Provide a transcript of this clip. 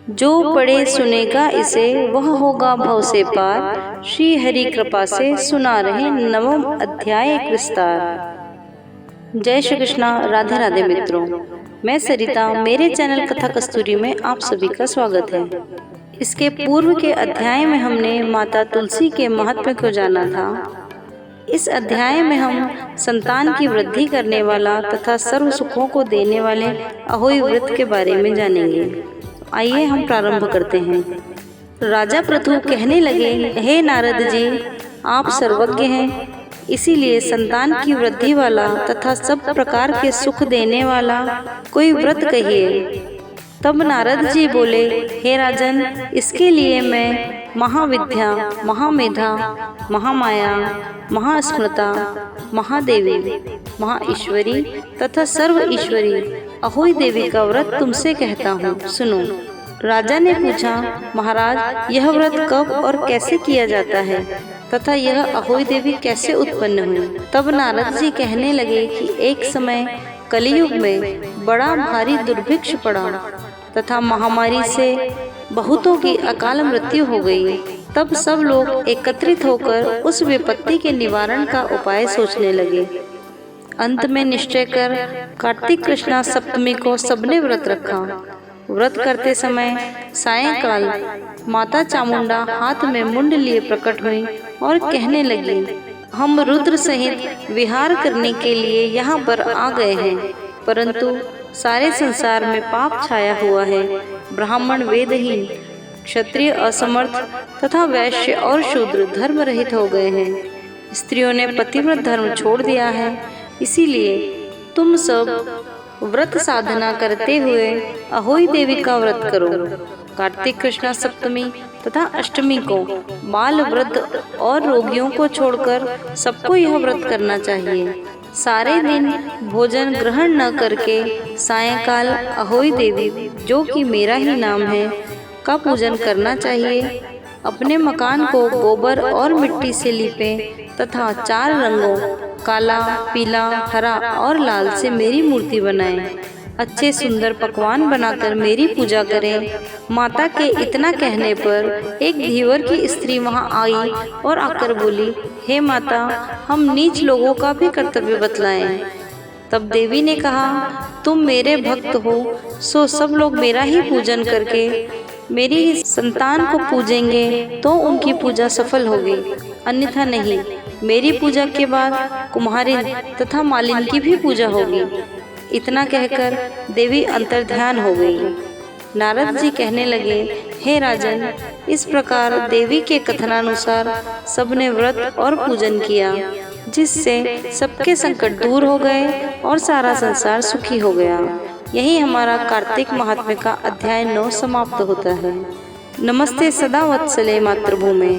जो पढ़े सुनेगा इसे वह होगा भव से पार। श्री हरि कृपा से सुना रहे नवम अध्याय एक विस्तार। जय श्री कृष्णा। राधे राधे मित्रों, मैं सरिता, मेरे चैनल कथा कस्तूरी में आप सभी का स्वागत है। इसके पूर्व के अध्याय में हमने माता तुलसी के महत्व को जाना था। इस अध्याय में हम संतान की वृद्धि करने वाला तथा सर्व सुखों को देने वाले अहोई व्रत के बारे में जानेंगे। आइए हम प्रारंभ करते हैं। राजा पृथु कहने लगे, हे नारद जी, आप सर्वज्ञ हैं, इसीलिए संतान की वृद्धि वाला तथा सब प्रकार के सुख देने वाला कोई व्रत कहिए। तब नारद जी बोले, हे राजन, इसके लिए मैं महाविद्या, महामेधा, महामाया, महास्मृता, महादेवी, महाईश्वरी तथा सर्व ईश्वरी अहोई देवी का व्रत तुमसे कहता हूँ, सुनो। राजा ने पूछा, महाराज, यह व्रत कब और कैसे किया जाता है तथा यह अहोई देवी कैसे उत्पन्न हुई? तब नारद जी कहने लगे कि एक समय कलियुग में बड़ा भारी दुर्भिक्ष पड़ा तथा महामारी से बहुतों की अकाल मृत्यु हो गई। तब सब लोग एकत्रित होकर उस विपत्ति के निवारण का उपाय सोचने लगे। अंत में निश्चय कर कार्तिक कृष्णा सप्तमी को सबने व्रत रखा। व्रत करते समय सायंकाल माता चामुंडा हाथ में मुंड लिए प्रकट हुई और कहने लगी, हम रुद्र सहित विहार करने के लिए यहाँ पर आ गए हैं, परंतु सारे संसार में पाप छाया हुआ है। ब्राह्मण वेदहीन, क्षत्रिय असमर्थ तथा वैश्य और शूद्र धर्म रहित हो गए हैं। स्त्रियों ने पतिव्रत धर्म छोड़ दिया है, इसीलिए तुम सब व्रत साधना करते हुए अहोई देवी का व्रत करो। कार्तिक कृष्णा सप्तमी तथा अष्टमी को बाल, वृद्ध और रोगियों को छोड़कर सबको यह व्रत करना चाहिए। सारे दिन भोजन ग्रहण न करके सायंकाल अहोई देवी, जो कि मेरा ही नाम है, का पूजन करना चाहिए। अपने मकान को गोबर और मिट्टी से लीपें तथा 4 रंगों काला, पीला, हरा और लाल से मेरी मूर्ति बनाएं। अच्छे सुंदर पकवान बनाकर मेरी पूजा करें। माता के इतना कहने पर एक धीवर की स्त्री वहां आई और आकर बोली, हे माता, हम नीच लोगों का भी कर्तव्य बतलाएं। तब देवी ने कहा, तुम मेरे भक्त हो, सो सब लोग मेरा ही पूजन करके मेरी ही संतान को पूजेंगे तो उनकी पूजा सफल होगी, अन्यथा नहीं। मेरी पूजा के बाद कुम्हारिन तथा मालिन की भी पूजा होगी। इतना कहकर देवी अंतर्ध्यान हो गई। नारद जी कहने लगे, हे राजन, इस प्रकार देवी के कथनानुसार सबने व्रत और पूजन किया, जिससे सबके संकट दूर हो गए और सारा संसार सुखी हो गया। यही हमारा कार्तिक महात्म्य का अध्याय 9 समाप्त होता है। नमस्ते सदा वत्सले मातृभूमे।